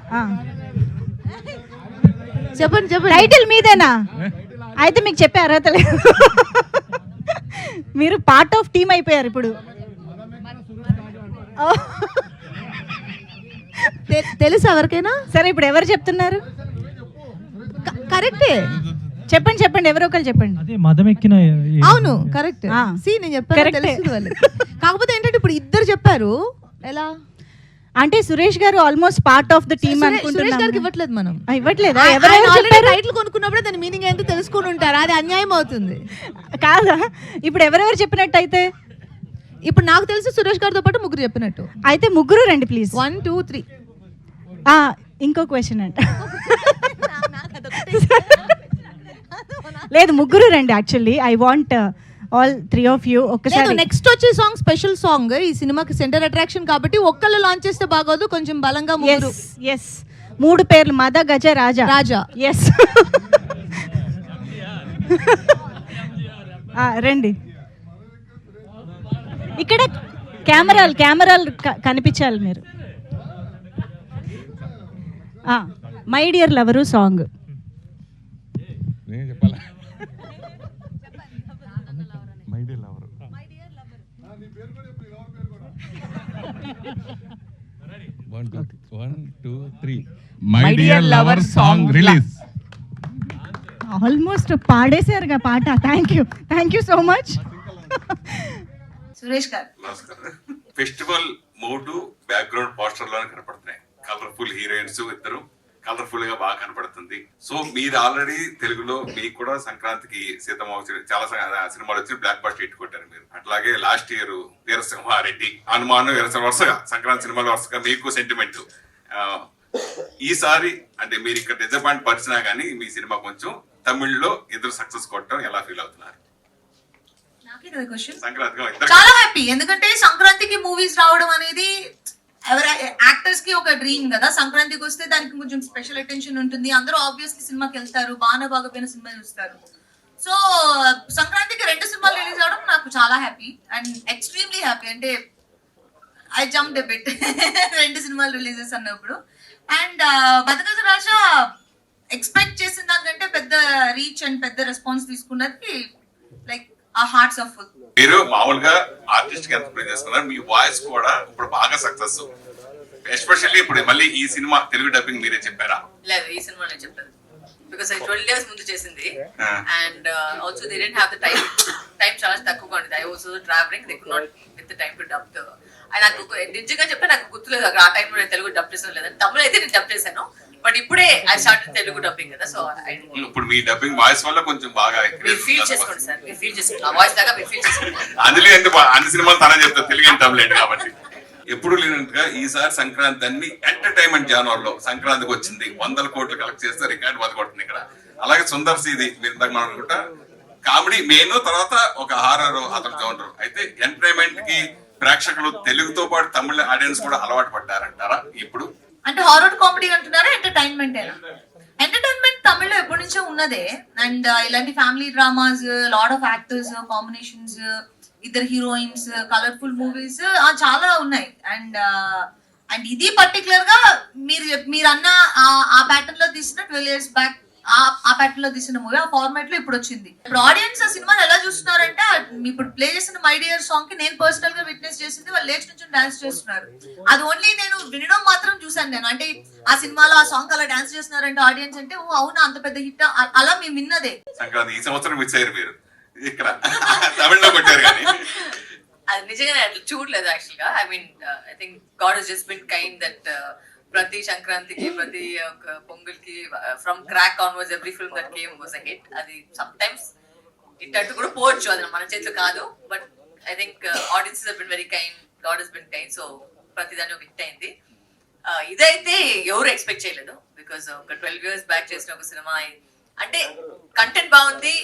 చెప్పండి చెప్పండి. టైటిల్ మీదేనా? అయితే మీకు చెప్పే అర్హత లేదు. మీరు పార్ట్ ఆఫ్ టీమ్ అయిపోయారు ఇప్పుడు. తెలుసా ఎవరికైనా? సరే ఇప్పుడు ఎవరు చెప్తున్నారు? కరెక్టే, చెప్పండి చెప్పండి, ఎవరో ఒకరు చెప్పండి. అదే మదం ఎక్కిన అవును కరెక్ట్. నేను చెప్పాను తెలుస్తుంది వాళ్ళకి. కాకపోతే ఏంటంటే ఇప్పుడు ఇద్దరు చెప్పారు. ఎలా అంటే సురేష్ గారు almost part of the team Suresh గారికి అనుకుంటున్నాను. ఇవ్వట్లేదు మనం. ఇవ్వట్లేదా? టైటిల్ కొనుక్కున్నప్పుడే దాని మీనింగ్ ఏంటో తెలుసుకుని ఉంటారు. అది అన్యాయం అవుతుంది కాదా? ఇప్పుడు ఎవరెవరు చెప్పినట్టు? ఇప్పుడు నాకు తెలిసి సురేష్ గారితో పాటు ముగ్గురు చెప్పినట్టు. అయితే ముగ్గురు రండి ప్లీజ్. 1 2 3. ఇంకో క్వశ్చన్ అంట. లేదు ముగ్గురు రండి. Actually I want all 3 of you ఒకసారి. నెక్స్ట్ వచ్చే సాంగ్ స్పెషల్ సాంగ్, ఈ సినిమాకి సెంటర్ అట్రాక్షన్ కాబట్టి ఒక్కళ్ళు లాంచ్ చేస్తే బాగోదు, కొంచెం బలంగా ముగ్గురు. ఎస్ 3 పేర్లు మద గజ రాజా. రాజా ఎస్. రండి ఇక్కడ కెమెరాలు కనిపించాలి మీరు. My dear lover song. My dear lover song release. Almost పాడేశారుగా పాట. Thank you so much. Suresh garu festival మూడు బ్యాక్గ్రౌండ్ పోస్టర్ లోనే కనపడుతున్నాయి. కలర్ఫుల్ హీరోయిన్స్ ఇద్దరు కలర్ఫుల్ గా బాగా కనపడుతుంది. సో మీరు ఆల్రెడీ తెలుగులో మీకు కూడా సంక్రాంతికి సీతమ్మ చాలా సినిమాలు వచ్చి బ్లాక్ బస్టర్ హిట్ కొట్టారు మీరు. అట్లాగే లాస్ట్ ఇయర్ వీరసింహారెడ్డి, హనుమాన్, వరుసగా సంక్రాంతి సినిమాలు వరుసగా మీకు సెంటిమెంట్. ఈసారి అంటే మీరు ఇక్కడ డిజపాయింట్ పరిచినా గానీ మీ సినిమా కొంచెం తమిళ్లో ఇద్దరు సక్సెస్ కొట్టడం ఎలా ఫీల్ అవుతున్నారు? చాలా హ్యాపీ, ఎందుకంటే సంక్రాంతికి మూవీస్ రావడం అనేది ఎవరి యాక్టర్స్ కి ఒక డ్రీమ్ కదా. సంక్రాంతికి వస్తే దానికి కొంచెం స్పెషల్ అటెన్షన్ ఉంటుంది. అందరూ ఆబ్వియస్లీ సినిమాకి వెళ్తారు, బాగాపోయిన సినిమా చూస్తారు. సో సంక్రాంతికి 2 సినిమాలు రిలీజ్ అవడం నాకు చాలా హ్యాపీ అండ్ ఎక్స్ట్రీమ్లీ హ్యాపీ. అంటే ఐ జంప్డ్ ఎ బిట్ 2 సినిమాలు రిలీజెస్ అన్నప్పుడు. అండ్ బతకజ రాజా ఎక్స్పెక్ట్ చేసిన దానికంటే పెద్ద రీచ్ అండ్ పెద్ద రెస్పాన్స్ తీసుకున్నది. లైక్ ఆ హార్ట్స్ ఆఫ్ ఫుల్. మీరు మామూలుగా ఆర్టిస్ట్ కి ఎంత ప్లే చేస్తున్నారు, మీ వాయిస్ కూడా ఇప్పుడు బాగా సక్సెస్. ఎస్పెషల్లీ ఇప్పుడు మళ్ళీ ఈ సినిమా తెలుగు డబ్బింగ్ మీరే చెప్పారా? లేదు, ఈ సినిమా నేను చెప్పాను బికాస్ 12 days ముందు చేసింది. And also they didn't have the time చాలా తక్కువగా ఉంది. I was travelling, they could not get the time to dub the. నాకు నిజంగా చెప్తే నాకు గుర్తులేదు అక్కడ ఆ టైంలో నేను తెలుగు డబ్ చేసాను లేదని. తమిళ అయితే నేను డబ్ చేశాను, బట్ ఇప్పుడే ఐ స్టార్ట్ తెలుగు డబ్బింగ్ కదా. సో ఇప్పుడు మీ డబ్బింగ్ వాయిస్ వల్ల కొంచెం బాగా మీరు ఫీల్ చేసుకోండి సార్, మీరు ఫీల్ చేసుకోండి. ఆ వాయిస్ దాకా మీరు ఫీల్ చేసుకోండి. అందులో అన్ని సినిమాలు తనే చెప్తారు తెలుగు డబ్లెట్ కాబట్టి. ఎప్పుడు లేనట్టుగా ఈసారి సంక్రాంతి అన్ని ఎంటర్టైన్మెంట్ జానర్ లో సంక్రాంతికి వచ్చింది. 100 కోట్లు కలెక్ట్ చేస్తే రికార్డు వదకొడుతుంది ఇక్కడ. అలాగే సుందర్ సీది మీరు ఇందాక మనం అనుకుంటా కామెడీ మెయిన్, తర్వాత ఒక హారర్ అతను జోనర్. అయితే ఎంటర్టైన్మెంట్ కి ప్రేక్షకులు తెలుగుతో పాటు తమిళ ఆడియన్స్ కూడా అలవాటు పడ్డారంటారా ఇప్పుడు? అంటే హారర్ కామెడీ అంటున్నారా, ఎంటర్టైన్మెంట్? ఎంటర్టైన్మెంట్ తమిళ్లో ఎప్పటి నుంచో ఉన్నదే. అండ్ ఇలాంటి family dramas, lot of actors combinations, ఇద్దరు హీరోయిన్స్, కలర్ఫుల్ మూవీస్ చాలా ఉన్నాయి. అండ్ ఇది పర్టికులర్ గా మీరు అన్న ఆ ప్యాటర్న్ లో తీసిన 12 years బ్యాక్ ఆ ప్యాటర్న్ లో తీసిన మూవీ ఆ ఫార్మాట్ లో ఇప్పుడు వచ్చింది. ఇప్పుడు ఆడియన్స్ ఆ సినిమాని ఎలా చూస్తున్నారంటే, ఇప్పుడు ప్లే చేసిన మై డియర్ సాంగ్ కి నేను పర్సనల్ గా విట్నెస్ చేసింది, వాళ్ళు లేచి నుంచి డాన్స్ చేస్తున్నారు. అది ఓన్లీ నేను వినడం మాత్రం చూసాను నేను. అంటే ఆ సినిమాలో ఆ సాంగ్ అలా డాన్స్ చేస్తున్నారంటే ఆడియన్స్ అంటే ఓ అవునా అంత పెద్ద హిట్ అలా మేము విన్నదే. సంక్రాంతి ఈ సంవత్సరం మిస్ అయ్యారు మీరు, ఇక్కడ తమిళలో కొట్టారు కానీ అది నిజంగానే అట్లా చూడలేదు యాక్చువల్ గా. I mean I think God has just been kind that ప్రతి సంక్రాంతికి ప్రతి పొంగల్కి from Krack onwards every film that came was a hit. అది సమ్ టైమ్స్ ఇట్టట్టు కూడా పోవచ్చు, అది మన చేతిలో కాదు. But I think audiences have been very kind, God has been kind. So ప్రతిదాన్ని ఒక హిట్ అయింది. ఇదైతే ఎవరు ఎక్స్పెక్ట్ చేయలేదు, బికాస్ ఒక 12 years బ్యాక్ చేసిన ఒక సినిమా. అంటే కంటెంట్ బాగుంది,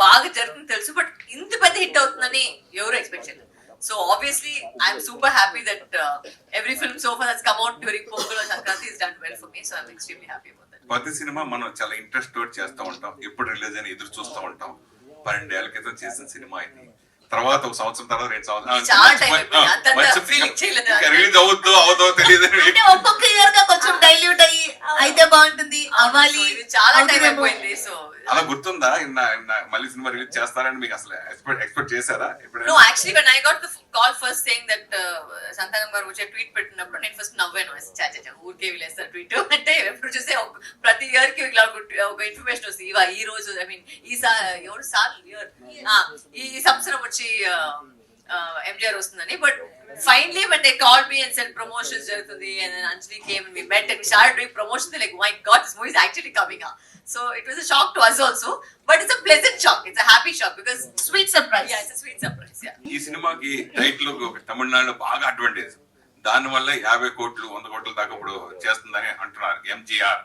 బాగా జరుగుతుంది తెలుసు, బట్ ఇంత పెద్ద హిట్ అవుతుందని ఎవరు ఎక్స్పెక్ట్ చేయలేదు. So obviously, I'm super happy that every film so far that's come out during Pongal or Sankranti has done well for me. So I'm extremely happy about that. ప్రతి cinema మనం చాలా interest తోటి చేస్తూ ఉంటాం, ఎప్పుడు release అని ఎదురు చూస్తూ ఉంటాం. 12 ఏళ్ల క్రితం చేసిన సినిమా ఇది, తర్వాత ఒక సంవత్సరం తర్వాత 2 చాలా time అయిపోయింది. అంత feeling చేయలేదు. రిలీజ్ అవుతుందో తెలియదు. అంటే ఒక్కొక్క ఇయర్ గా కొంచెం డైల్యూట్ అయ్యి అయితే బాగుంటుంది అవ్వాలి. ఇది చాలా టైం అయిపోయింది. సో అలా గుర్తుందా మళ్ళీ సినిమా రిలీజ్ చేస్తారని మీకు అసలు ఎక్స్పెక్ట్ చేశారా? No, actually when I got the call first saying that సంతానం గారు వచ్చే ట్వీట్ పెట్టినప్పుడు నేను ఫస్ట్ నవ్వాను. చాచా ఊరికే వీలేస్తారు ట్వీట్ అంటే ఎప్పుడు చూస్తే ప్రతి ఇయర్ కి ఇలా ఒక ఇన్ఫర్మేషన్ వస్తుంది. ఈ రోజు ఐ మీన్ ఈ సంవత్సరం వచ్చి ఎంజిఆర్ వస్తుందని. But finally when they called me and said promotions జరుగుతుంది and then Anjali came and we met and we started doing promotions, like my god, this movie is actually coming up. So it was a shock to us also, but it's a pleasant shock, it's a happy shock because sweet surprise. yeah, it's a sweet surprise. Yeah, ఈ సినిమాకి title తమిళనాడులో బాగా advantage, దాని వల్ల 50 కోట్లు 100 కోట్ల దాకా ఇప్పుడు చేస్తుందని అంటున్నారు. ఎంజీఆర్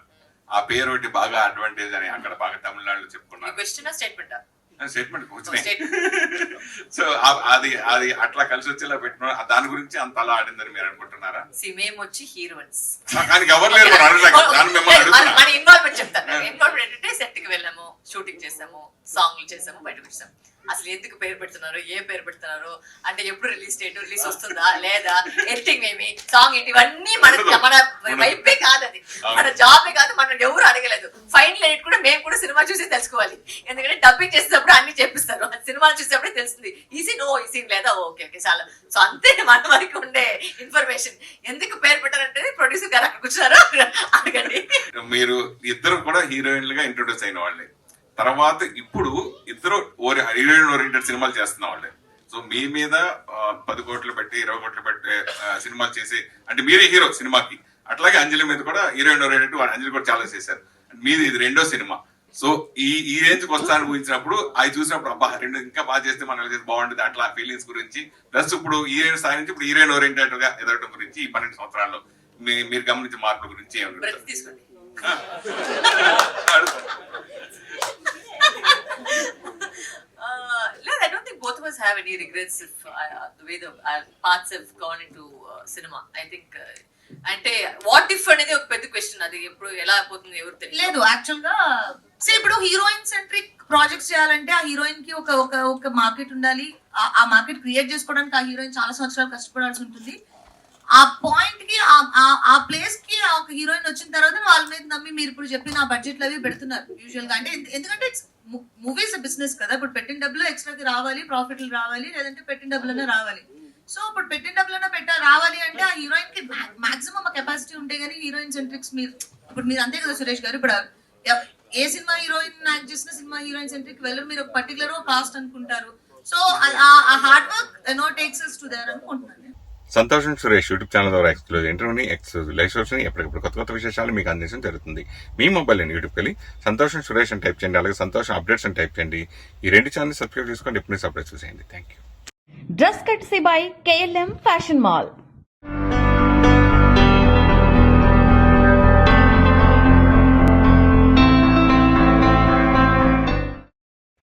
ఆ పేరు ఒకటి బాగా అడ్వాంటేజ్ అని అక్కడ బాగా తమిళనాడులో ఈ చెప్పుకున్నారు. క్వశ్చన్ స్టేట్మెంట్ స్టేట్మెంట్ వచ్చినాయి. సో అది అట్లా కలిసి వచ్చేలా పెట్టిన దాని గురించి అంత అలా ఆడిందని మీరు అనుకుంటున్నారా? మేము వచ్చి హీరోయిన్స్, కానీ ఎవరు లేరు మనం అడగడానికి. దాన్ని మిమ్మల్ని అడుగుతున్నా. మన ఇన్వాల్వ్మెంట్ చెప్తాను. ఇన్వాల్వ్మెంట్ ఏంటంటే సెట్ కి వెళ్ళాము, షూటింగ్ చేసాము, సాంగ్లు చేసాము, బయటకు వచ్చాము. అసలు ఎందుకు పేరు పెడుతున్నారు, ఏ పేరు పెడుతున్నారు అంటే ఎప్పుడు రిలీజ్ డేట్, రిలీజ్ వస్తుందా లేదా, ఎడిటింగ్ ఏమి, సాంగ్ ఏంటి, ఇవన్నీ మన వైపే కాదు, అది మన జాబే కాదు, మనం ఎవరు అడగలేదు. ఫైనల్ ఎడిట్ కూడా మేము కూడా సినిమా చూసి తెలుసుకోవాలి. ఎందుకంటే డబ్బింగ్ చేసేటప్పుడు అన్ని చేపిస్తారు, సినిమాలు చూసేటప్పుడే తెలుస్తుంది. ఈ సీన్ లేదా, ఓకే ఓకే చాలా. సో అంతే మన వరకు ఉండే ఇన్ఫర్మేషన్. ఎందుకు పేరు పెట్టారంటే ప్రొడ్యూసర్ గారు అక్కడ కూర్చున్నారు, అడగండి. మీరు ఇద్దరు కూడా హీరోయిన్లుగా ఇంట్రొడ్యూస్ అయిన వాళ్ళే, తర్వాత ఇప్పుడు ఇద్దరు హీరోయిన్ ఓరియంటెడ్ సినిమాలు చేస్తున్న వాళ్ళే. సో మీ మీద 10 కోట్లు పెట్టి 20 కోట్లు పెట్టి సినిమాలు చేసి అంటే మీరే హీరో సినిమాకి. అట్లాగే అంజలి మీద కూడా హీరోయిన్ ఓరియంటెడ్ అంజలి కూడా చాలా చేశారు. మీది ఇది 2వ సినిమా. సో ఈ రేంజ్ కి వస్తాను ఊహించినప్పుడు అది చూసినప్పుడు అబ్బా 2 ఇంకా బాగా చేస్తే మనం చేస్తే బాగుంటుంది అట్లా ఫీలింగ్స్ గురించి, ప్లస్ ఇప్పుడు హీరోయిన్ స్థాయి నుంచి ఇప్పుడు హీరోయిన్ ఓరియంటెడ్ గా ఎదగడం గురించి ఈ 12 సంవత్సరాల్లో మీరు గమనించిన మార్పుల గురించి ఏమి తీసుకోండి. I don't think both of us have any regrets if the way the paths have gone into cinema. I think అంటే వాట్ ఇఫ్ అనేది ఒక పెద్ద క్వశ్చన్. అది ఎప్పుడు ఎలా అయిపోతుంది ఎవరు తెలియదు. లేదు యాక్చువల్ గా ఇప్పుడు హీరోయిన్ సెంట్రిక్ ప్రాజెక్ట్స్ చేయాలంటే ఆ హీరోయిన్ కి ఒక మార్కెట్ ఉండాలి. ఆ మార్కెట్ క్రియేట్ చేసుకోవడానికి ఆ హీరోయిన్ చాలా సంవత్సరాలు కష్టపడాల్సి ఉంటుంది. ఆ పాయింట్ కి ఆ ప్లేస్ కి ఒక హీరోయిన్ వచ్చిన తర్వాత వాళ్ళ మీద నమ్మి మీరు ఇప్పుడు చెప్పిన ఆ బడ్జెట్లు అవి పెడుతున్నారు యూజువల్ గా. అంటే ఎందుకంటే మూవీస్ బిజినెస్ కదా, ఇప్పుడు పెట్టిన డబ్బులు ఎక్స్ట్రాకి రావాలి, ప్రాఫిట్లు రావాలి, లేదంటే పెట్టిన డబ్బులనే రావాలి. సో ఇప్పుడు పెట్టిన డబ్బులనే రావాలి అంటే ఆ హీరోయిన్ కి మాక్సిమం కెపాసిటీ ఉంటే గానీ హీరోయిన్ సెంట్రిక్స్ మీరు అంతే కదా సురేష్ గారు. ఇప్పుడు ఏ సినిమా హీరోయిన్ యాక్ట్ చేసిన సినిమా హీరోయిన్ సెంట్రిక్ వెళ్ళరు, మీరు ఒక పర్టికులర్ కాస్ట్ అనుకుంటారు. సో ఆ hard work takes us to there అనుకుంటున్నాను. సంతోషం సురేష్ యూట్యూబ్ ఛానల్ ద్వారా ఎక్స్క్లూజివ్ ఇంటర్వ్యూని, ఎక్స్క్లూజివ్ లైవ్ షోస్ని, ఎప్పటికప్పుడు కొత్త విశేషాలు మీకు అందించడం జరుగుతుంది. మీ మొబైల్ అని యూట్యూబ్కి వెళ్ళి సంతోషం సురేష్ అని టైప్ చేయండి, అలాగే సంతోషం అప్డేట్స్ అని టైప్ చేయండి. ఈ 2 ఛానల్ సబ్స్క్రైబ్ చేసుకోండి, ఎప్పుడు అప్డేట్స్ చూసేయండి. Thank you. Dress కట్సీ by KLM fashion mall.